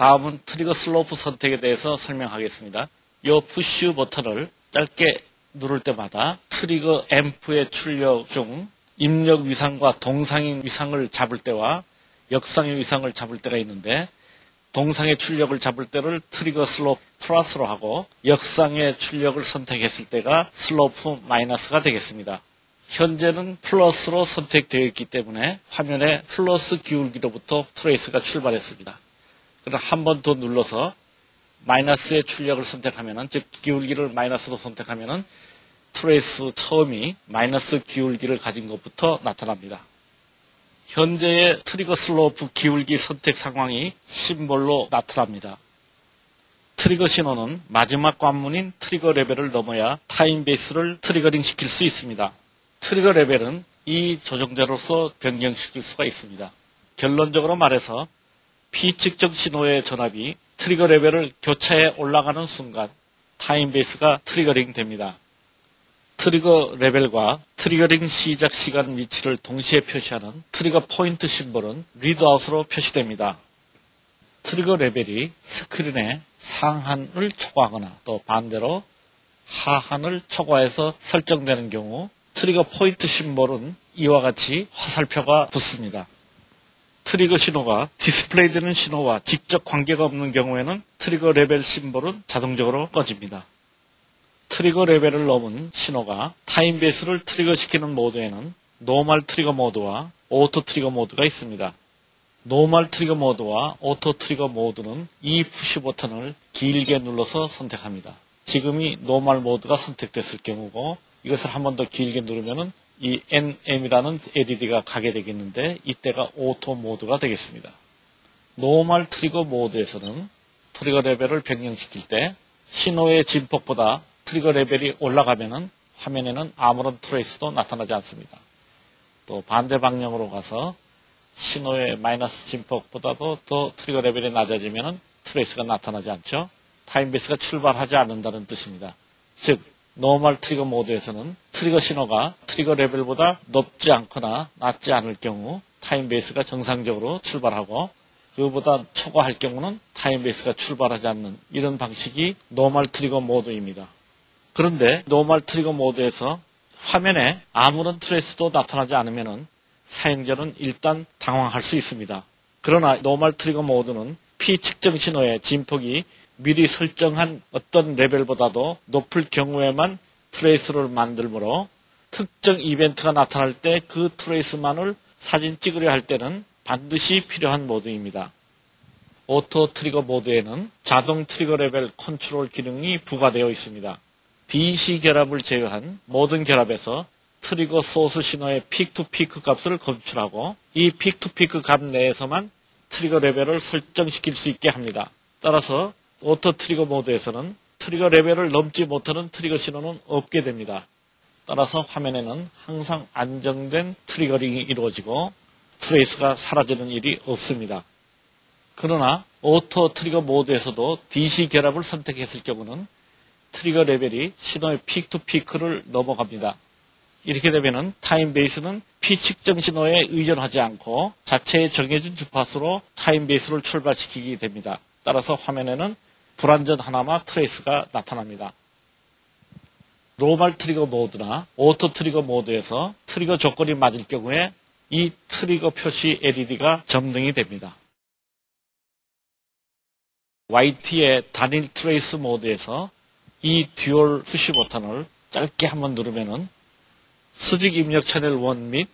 다음은 트리거 슬로프 선택에 대해서 설명하겠습니다. 이 푸시 버튼을 짧게 누를 때마다 트리거 앰프의 출력 중 입력 위상과 동상의 위상을 잡을 때와 역상의 위상을 잡을 때가 있는데, 동상의 출력을 잡을 때를 트리거 슬로프 플러스로 하고 역상의 출력을 선택했을 때가 슬로프 마이너스가 되겠습니다. 현재는 플러스로 선택되어 있기 때문에 화면에 플러스 기울기로부터 트레이스가 출발했습니다. 그럼 한 번 더 눌러서 마이너스의 출력을 선택하면은, 즉 기울기를 마이너스로 선택하면은 트레이스 처음이 마이너스 기울기를 가진 것부터 나타납니다. 현재의 트리거 슬로프 기울기 선택 상황이 심볼로 나타납니다. 트리거 신호는 마지막 관문인 트리거 레벨을 넘어야 타임 베이스를 트리거링 시킬 수 있습니다. 트리거 레벨은 이 조정자로서 변경시킬 수가 있습니다. 결론적으로 말해서 피측정 신호의 전압이 트리거 레벨을 교차해 올라가는 순간 타임 베이스가 트리거링 됩니다. 트리거 레벨과 트리거링 시작 시간 위치를 동시에 표시하는 트리거 포인트 심볼은 리드아웃으로 표시됩니다. 트리거 레벨이 스크린에 상한을 초과하거나 또 반대로 하한을 초과해서 설정되는 경우 트리거 포인트 심볼은 이와 같이 화살표가 붙습니다. 트리거 신호가 디스플레이되는 신호와 직접 관계가 없는 경우에는 트리거 레벨 심볼은 자동적으로 꺼집니다. 트리거 레벨을 넘은 신호가 타임 베이스를 트리거시키는 모드에는 노멀 트리거 모드와 오토 트리거 모드가 있습니다. 노멀 트리거 모드와 오토 트리거 모드는 이 푸시 버튼을 길게 눌러서 선택합니다. 지금이 노멀 모드가 선택됐을 경우고, 이것을 한 번 더 길게 누르면은 이 NM이라는 LED가 가게 되겠는데, 이때가 오토 모드가 되겠습니다. 노멀 트리거 모드에서는 트리거 레벨을 변경시킬 때 신호의 진폭보다 트리거 레벨이 올라가면은 화면에는 아무런 트레이스도 나타나지 않습니다. 또 반대 방향으로 가서 신호의 마이너스 진폭보다도 더 트리거 레벨이 낮아지면은 트레이스가 나타나지 않죠. 타임 베이스가 출발하지 않는다는 뜻입니다. 즉, 노멀 트리거 모드에서는 트리거 신호가 트리거 레벨보다 높지 않거나 낮지 않을 경우 타임 베이스가 정상적으로 출발하고, 그보다 초과할 경우는 타임 베이스가 출발하지 않는 이런 방식이 노멀 트리거 모드입니다. 그런데 노멀 트리거 모드에서 화면에 아무런 트레이스도 나타나지 않으면 사용자는 일단 당황할 수 있습니다. 그러나 노멀 트리거 모드는 피측정 신호의 진폭이 미리 설정한 어떤 레벨보다도 높을 경우에만 트레이스를 만들므로 특정 이벤트가 나타날 때 그 트레이스만을 사진 찍으려 할 때는 반드시 필요한 모드입니다. 오토 트리거 모드에는 자동 트리거 레벨 컨트롤 기능이 부과되어 있습니다. DC 결합을 제외한 모든 결합에서 트리거 소스 신호의 픽투피크 값을 검출하고, 이 픽투피크 값 내에서만 트리거 레벨을 설정시킬 수 있게 합니다. 따라서 오토 트리거 모드에서는 트리거 레벨을 넘지 못하는 트리거 신호는 없게 됩니다. 따라서 화면에는 항상 안정된 트리거링이 이루어지고 트레이스가 사라지는 일이 없습니다. 그러나 오토 트리거 모드에서도 DC 결합을 선택했을 경우는 트리거 레벨이 신호의 픽투피크를 넘어갑니다. 이렇게 되면 타임 베이스는 피측정 신호에 의존하지 않고 자체의 정해진 주파수로 타임 베이스를 출발시키게 됩니다. 따라서 화면에는 불완전 하나마 트레이스가 나타납니다. 노멀 트리거 모드나 오토 트리거 모드에서 트리거 조건이 맞을 경우에 이 트리거 표시 LED가 점등이 됩니다. YT의 단일 트레이스 모드에서 이 듀얼 푸시 버튼을 짧게 한번 누르면은 수직 입력 채널 1 및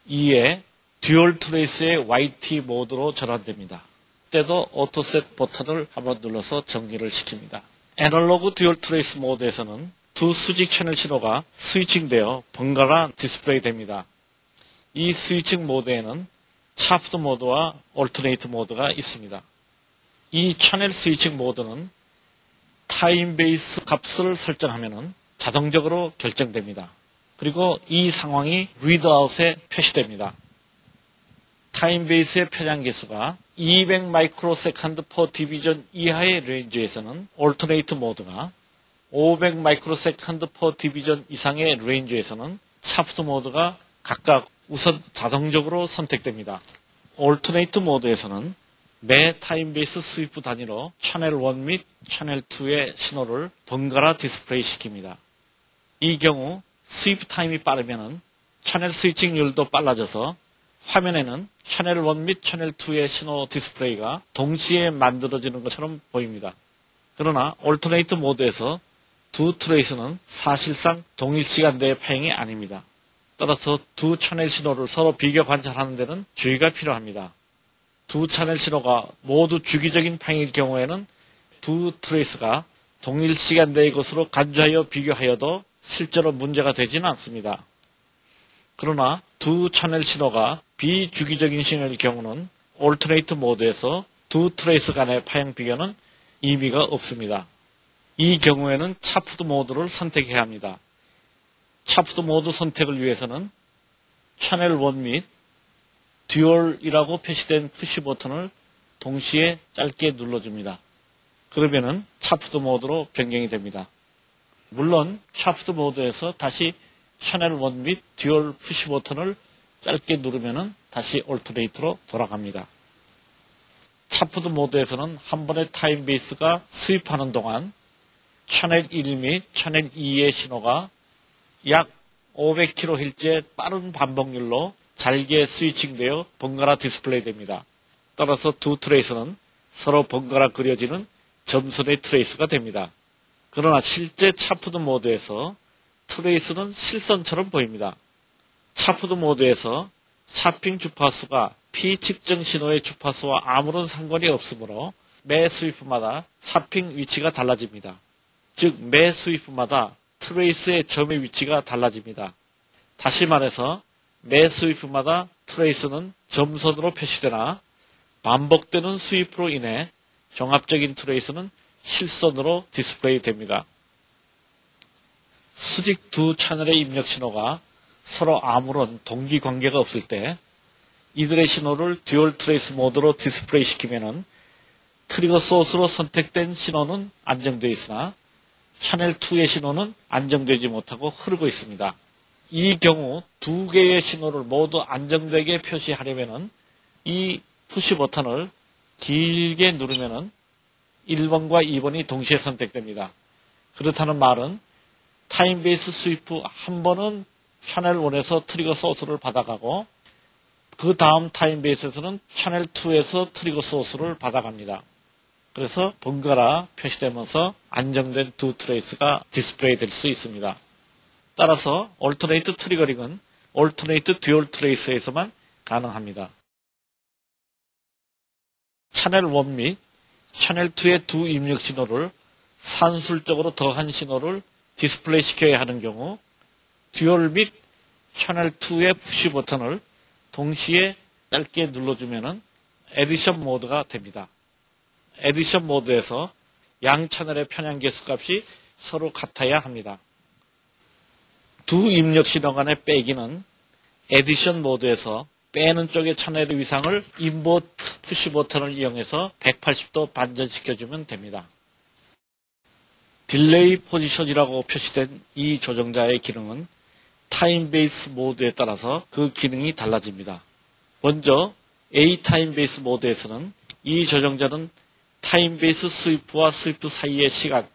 2의 듀얼 트레이스의 YT 모드로 전환됩니다. 이때도 오토셋 버튼을 한번 눌러서 정리를 시킵니다. 애널로그 듀얼 트레이스 모드에서는 두 수직 채널 신호가 스위칭되어 번갈아 디스플레이 됩니다. 이 스위칭 모드에는 샤프트 모드와 올터네이트 모드가 있습니다. 이 채널 스위칭 모드는 타임 베이스 값을 설정하면 자동적으로 결정됩니다. 그리고 이 상황이 리드아웃에 표시됩니다. 타임 베이스의 표장 개수가 200 마이크로세컨드 퍼 디비전 이하의 레인지에서는 올터네이트 모드가 500 마이크로세컨드 퍼 디비전 이상의 레인지에서는 샤프트 모드가 각각 우선 자동적으로 선택됩니다. 올터네이트 모드에서는 매 타임 베이스 스위프 단위로 채널 1 및 채널 2의 신호를 번갈아 디스플레이 시킵니다. 이 경우 스위프 타임이 빠르면 채널 스위칭률도 빨라져서 화면에는 채널 1 및 채널 2의 신호 디스플레이가 동시에 만들어지는 것처럼 보입니다. 그러나 올터네이트 모드에서 두 트레이스는 사실상 동일 시간대의 파행이 아닙니다. 따라서 두 채널 신호를 서로 비교 관찰하는 데는 주의가 필요합니다. 두 채널 신호가 모두 주기적인 파행일 경우에는 두 트레이스가 동일 시간대의 것으로 간주하여 비교하여도 실제로 문제가 되지는 않습니다. 그러나 두 채널 신호가 비주기적인 신호일 경우는 올터네이트 모드에서 두 트레이스 간의 파행 비교는 의미가 없습니다. 이 경우에는 차프드 모드를 선택해야 합니다. 차프드 모드 선택을 위해서는 채널 1 및 듀얼이라고 표시된 푸시 버튼을 동시에 짧게 눌러줍니다. 그러면은 차프드 모드로 변경이 됩니다. 물론 차프드 모드에서 다시 채널 1 및 듀얼 푸시 버튼을 짧게 누르면은 다시 올터네이트로 돌아갑니다. 차프드 모드에서는 한 번의 타임 베이스가 스윕하는 동안 채널 1 및 채널 2의 신호가 약 500kHz의 빠른 반복률로 잘게 스위칭되어 번갈아 디스플레이 됩니다. 따라서 두 트레이스는 서로 번갈아 그려지는 점선의 트레이스가 됩니다. 그러나 실제 차프드 모드에서 트레이스는 실선처럼 보입니다. 차프드 모드에서 차핑 주파수가 피측정 신호의 주파수와 아무런 상관이 없으므로 매 스위프마다 차핑 위치가 달라집니다. 즉 매 스위프마다 트레이스의 점의 위치가 달라집니다. 다시 말해서 매 스위프마다 트레이스는 점선으로 표시되나 반복되는 스위프로 인해 종합적인 트레이스는 실선으로 디스플레이 됩니다. 수직 두 채널의 입력 신호가 서로 아무런 동기 관계가 없을 때 이들의 신호를 듀얼 트레이스 모드로 디스플레이 시키면 트리거 소스로 선택된 신호는 안정되어 있으나 채널 2의 신호는 안정되지 못하고 흐르고 있습니다. 이 경우 두 개의 신호를 모두 안정되게 표시하려면 이 푸시 버튼을 길게 누르면 1번과 2번이 동시에 선택됩니다. 그렇다는 말은 타임 베이스 스위프 한 번은 채널 1에서 트리거 소스를 받아가고 그 다음 타임 베이스에서는 채널 2에서 트리거 소스를 받아갑니다. 그래서 번갈아 표시되면서 안정된 두 트레이스가 디스플레이 될 수 있습니다. 따라서 올터네이트 트리거링은 올터네이트 듀얼 트레이스에서만 가능합니다. 채널 1 및 채널 2의 두 입력 신호를 산술적으로 더한 신호를 디스플레이 시켜야 하는 경우 듀얼 및 채널 2의 푸시 버튼을 동시에 짧게 눌러주면 에디션 모드가 됩니다. 에디션 모드에서 양 채널의 편향 개수 값이 서로 같아야 합니다. 두 입력 신호 간의 빼기는 에디션 모드에서 빼는 쪽의 채널의 위상을 인버트 푸시 버튼을 이용해서 180도 반전시켜주면 됩니다. 딜레이 포지션이라고 표시된 이 조정자의 기능은 타임 베이스 모드에 따라서 그 기능이 달라집니다. 먼저 A 타임 베이스 모드에서는 이 조정자는 타임 베이스 스위프와 스위프 사이의 시간,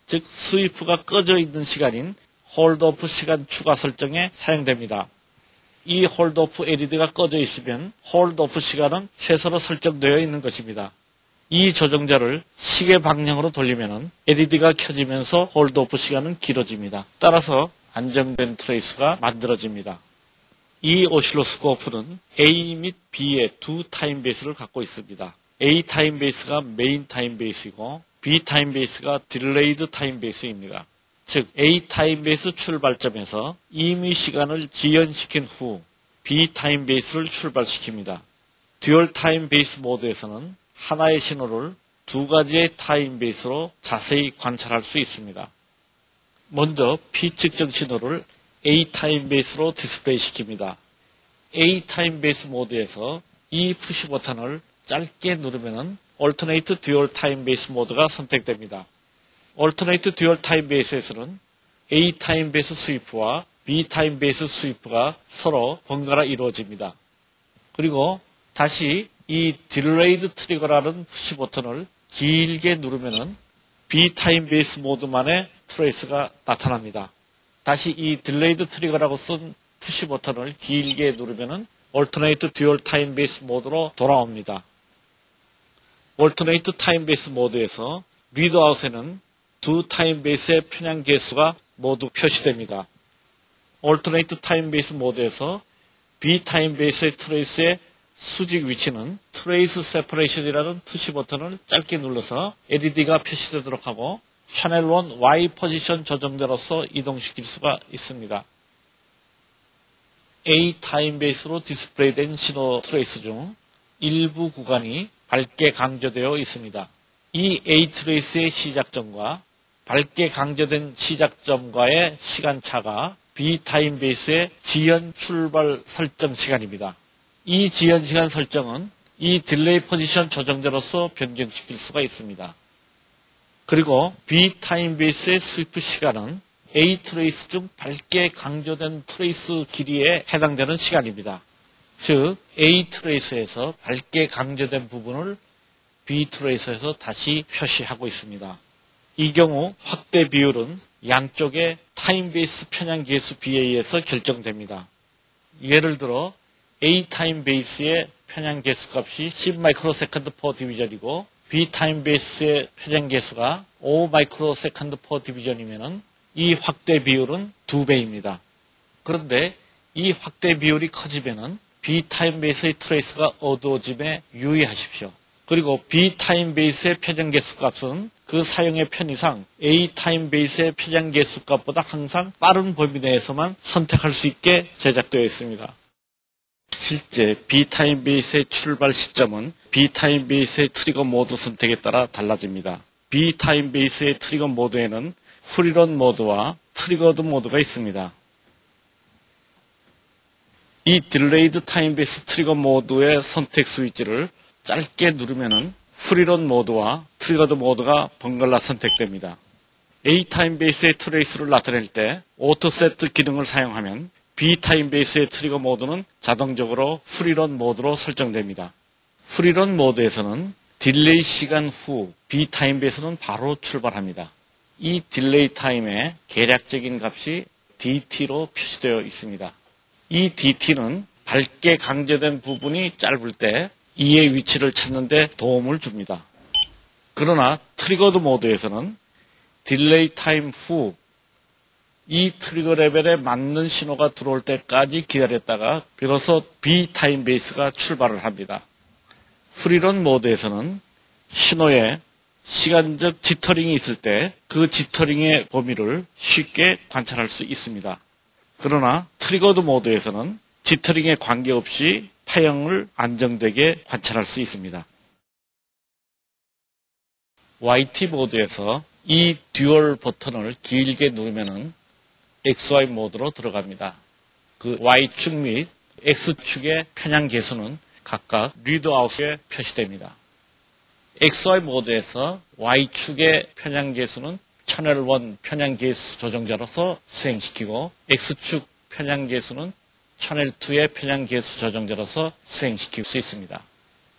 즉 스위프가 꺼져 있는 시간인 홀드오프 시간 추가 설정에 사용됩니다. 이 홀드오프 LED가 꺼져 있으면 홀드오프 시간은 최소로 설정되어 있는 것입니다. 이 조정자를 시계 방향으로 돌리면 LED가 켜지면서 홀드오프 시간은 길어집니다. 따라서 안정된 트레이스가 만들어집니다. 이 오실로스코프는 A 및 B의 두 타임 베이스를 갖고 있습니다. A 타임 베이스가 메인 타임 베이스이고 B 타임 베이스가 딜레이드 타임 베이스입니다. 즉 A 타임 베이스 출발점에서 임의 시간을 지연시킨 후 B 타임 베이스를 출발시킵니다. 듀얼 타임 베이스 모드에서는 하나의 신호를 두 가지의 타임 베이스로 자세히 관찰할 수 있습니다. 먼저 피측정 신호를 A 타임 베이스로 디스플레이 시킵니다. A 타임 베이스 모드에서 이 푸시 버튼을 짧게 누르면 올터네이트 듀얼 타임 베이스 모드가 선택됩니다. 올터네이트 듀얼 타임 베이스에서는 A 타임 베이스 스위프와 B 타임 베이스 스위프가 서로 번갈아 이루어집니다. 그리고 다시 이 딜레이드 트리거라는 푸시 버튼을 길게 누르면은 B 타임 베이스 모드만의 트레이스가 나타납니다. 다시 이 딜레이드 트리거라고 쓴 푸시 버튼을 길게 누르면은 Alternate Dual Time Base 모드로 돌아옵니다. Alternate Time Base 모드에서 리드아웃에는 두 타임 베이스의 편향 계수가 모두 표시됩니다. Alternate Time Base 모드에서 B 타임 베이스의 트레이스의 수직 위치는 트레이스 세퍼레이션이라는 푸시 버튼을 짧게 눌러서 LED가 표시되도록 하고 채널 1 Y 포지션 조정대로서 이동시킬 수가 있습니다. A 타임 베이스로 디스플레이된 신호 트레이스 중 일부 구간이 밝게 강조되어 있습니다. 이 A 트레이스의 시작점과 밝게 강조된 시작점과의 시간차가 B 타임 베이스의 지연 출발 설정 시간입니다. 이 지연 시간 설정은 이 딜레이 포지션 조정대로서 변경시킬 수가 있습니다. 그리고 B 타임 베이스의 스위프 시간은 A 트레이스 중 밝게 강조된 트레이스 길이에 해당되는 시간입니다. 즉 A 트레이스에서 밝게 강조된 부분을 B 트레이스에서 다시 표시하고 있습니다. 이 경우 확대 비율은 양쪽의 타임 베이스 편향 계수 BA에서 결정됩니다. 예를 들어 A 타임 베이스의 편향 계수 값이 10 마이크로세컨드 퍼 디비전이고 B 타임 베이스의 편향 계수가 5 마이크로세컨드 퍼 디비전이면은 이 확대 비율은 2배입니다. 그런데 이 확대 비율이 커지면은 B 타임 베이스의 트레이스가 어두워짐에 유의하십시오. 그리고 B 타임 베이스의 편향 계수 값은 그 사용의 편의상 A 타임 베이스의 편향 계수 값보다 항상 빠른 범위 내에서만 선택할 수 있게 제작되어 있습니다. 실제 B 타임 베이스의 출발 시점은 B 타임 베이스의 트리거 모드 선택에 따라 달라집니다. B 타임 베이스의 트리거 모드에는 프리런 모드와 트리거드 모드가 있습니다. 이 딜레이드 타임 베이스 트리거 모드의 선택 스위치를 짧게 누르면은 프리런 모드와 트리거드 모드가 번갈아 선택됩니다. A 타임 베이스의 트레이스를 나타낼 때 오토 세트 기능을 사용하면 B 타임 베이스의 트리거 모드는 자동적으로 프리런 모드로 설정됩니다. 프리런 모드에서는 딜레이 시간 후 B 타임 베이스는 바로 출발합니다. 이 딜레이 타임의 계략적인 값이 DT로 표시되어 있습니다. 이 DT는 밝게 강조된 부분이 짧을 때 이의 위치를 찾는 데 도움을 줍니다. 그러나 트리거드 모드에서는 딜레이 타임 후 이 트리거 레벨에 맞는 신호가 들어올 때까지 기다렸다가 비로소 B 타임 베이스가 출발을 합니다. 프리런 모드에서는 신호에 시간적 지터링이 있을 때 그 지터링의 범위를 쉽게 관찰할 수 있습니다. 그러나 트리거드 모드에서는 지터링에 관계없이 파형을 안정되게 관찰할 수 있습니다. YT 모드에서 이 듀얼 버튼을 길게 누르면 XY 모드로 들어갑니다. 그 Y축 및 X축의 편향 계수는 각각 리드아웃에 표시됩니다. XY 모드에서 Y축의 편향 계수는 채널 1 편향 계수 조정자로서 수행시키고 X축 편향 계수는 채널 2의 편향 계수 조정자로서 수행시킬 수 있습니다.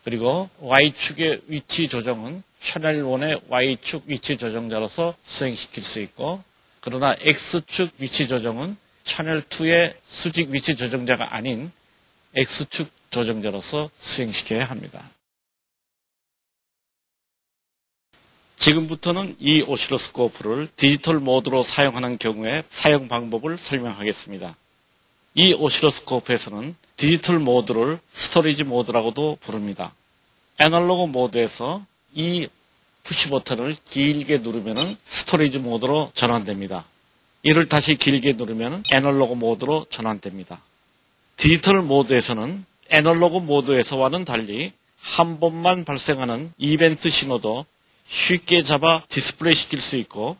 그리고 Y축의 위치 조정은 채널 1의 Y축 위치 조정자로서 수행시킬 수 있고 그러나 X축 위치 조정은 채널 2의 수직 위치 조정자가 아닌 X축 조정자로서 수행시켜야 합니다. 지금부터는 이 오실로스코프를 디지털 모드로 사용하는 경우의 사용 방법을 설명하겠습니다. 이 오실로스코프에서는 디지털 모드를 스토리지 모드라고도 부릅니다. 애널로그 모드에서 이 푸시 버튼을 길게 누르면 스토리지 모드로 전환됩니다. 이를 다시 길게 누르면 애널로그 모드로 전환됩니다. 디지털 모드에서는 애널로그 모드에서와는 달리 한 번만 발생하는 이벤트 신호도 쉽게 잡아 디스플레이 시킬 수 있고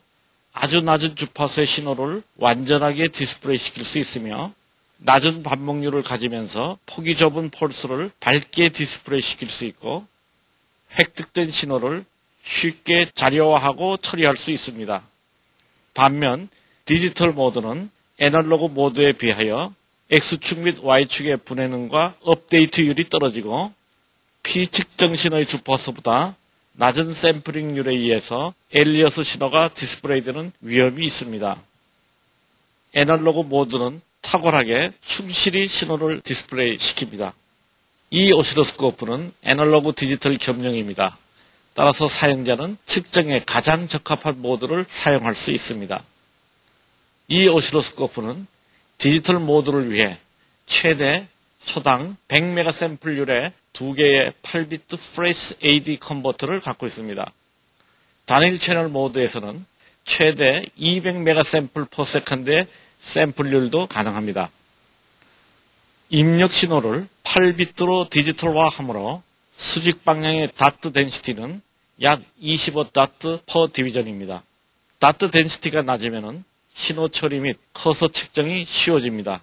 아주 낮은 주파수의 신호를 완전하게 디스플레이 시킬 수 있으며 낮은 반복률을 가지면서 폭이 좁은 폴스를 밝게 디스플레이 시킬 수 있고 획득된 신호를 쉽게 자료화하고 처리할 수 있습니다. 반면 디지털 모드는 애널로그 모드에 비하여 X축 및 Y축의 분해능과 업데이트율이 떨어지고 피측정 신호의 주파수보다 낮은 샘플링률에 의해서 엘리어스 신호가 디스플레이되는 위험이 있습니다. 애널로그 모드는 탁월하게 충실히 신호를 디스플레이 시킵니다. 이 오실로스코프는 애널로그 디지털 겸용입니다. 따라서 사용자는 측정에 가장 적합한 모드를 사용할 수 있습니다. 이 오실로스코프는 디지털 모드를 위해 최대 초당 100메가 샘플률의 2개의 8비트 프레시 AD 컨버터를 갖고 있습니다. 단일 채널 모드에서는 최대 200메가 샘플 퍼 세컨드의 샘플률도 가능합니다. 입력 신호를 8비트로 디지털화하므로 수직 방향의 다트 덴시티는 약 25 다트 퍼 디비전입니다. 다트 덴시티가 낮으면 신호 처리 및 커서 측정이 쉬워집니다.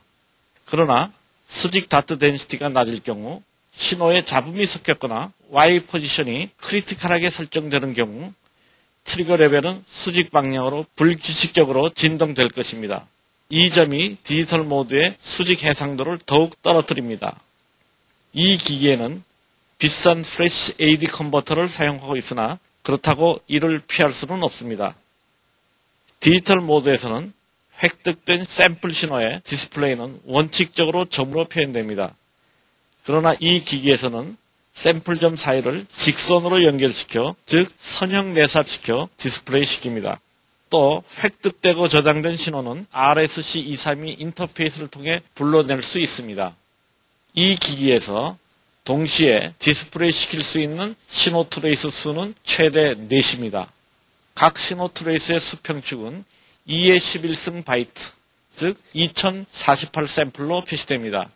그러나 수직 다트 덴시티가 낮을 경우 신호에 잡음이 섞였거나 Y 포지션이 크리티컬하게 설정되는 경우 트리거 레벨은 수직 방향으로 불규칙적으로 진동될 것입니다. 이 점이 디지털 모드의 수직 해상도를 더욱 떨어뜨립니다. 이 기기에는 비싼 프레시 AD 컨버터를 사용하고 있으나 그렇다고 이를 피할 수는 없습니다. 디지털 모드에서는 획득된 샘플 신호의 디스플레이는 원칙적으로 점으로 표현됩니다. 그러나 이 기기에서는 샘플점 사이를 직선으로 연결시켜, 즉 선형 내삽시켜 디스플레이 시킵니다. 또 획득되고 저장된 신호는 RSC232 인터페이스를 통해 불러낼 수 있습니다. 이 기기에서 동시에 디스플레이 시킬 수 있는 신호 트레이스 수는 최대 4입니다. 각 신호 트레이스의 수평축은 2의 11승 바이트, 즉 2048 샘플로 표시됩니다.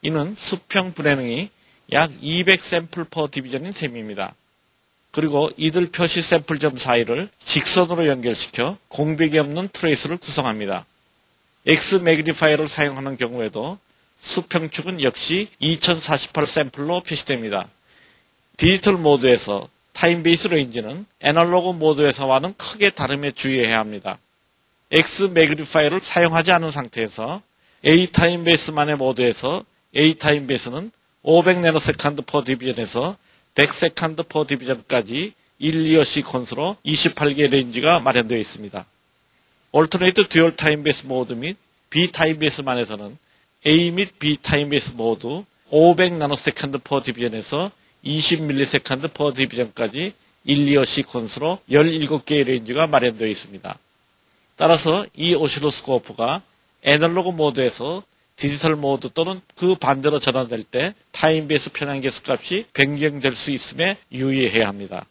이는 수평 불해능이 약 200 샘플 퍼 디비전인 셈입니다. 그리고 이들 표시 샘플점 사이를 직선으로 연결시켜 공백이 없는 트레이스를 구성합니다. X 매그니파이어를 사용하는 경우에도 수평축은 역시 2048 샘플로 표시됩니다. 디지털 모드에서 타임베이스 레인지는 애널로그 모드에서와는 크게 다름에 주의해야 합니다. X 매그니파이어를 사용하지 않은 상태에서 A 타임베이스만의 모드에서 A 타임베이스는 500 내노세컨드 퍼 디비전에서 100 세컨드 퍼 디비전까지 1, 2어 시퀀스로 28개의 레인지가 마련되어 있습니다. 올터네이트 듀얼 타임베이스 모드 및 B 타임베이스만에서는 A 및 B 타임베이스 모두 500 나노세컨드 퍼 디비전에서 20 밀리세컨드 퍼 디비전까지 1, 2어 시퀀스로 17개의 레인지가 마련되어 있습니다. 따라서 이 오실로스코프가 애널로그 모드에서 디지털 모드 또는 그 반대로 전환될 때 타임베이스 편향 계수 값이 변경될 수 있음에 유의해야 합니다.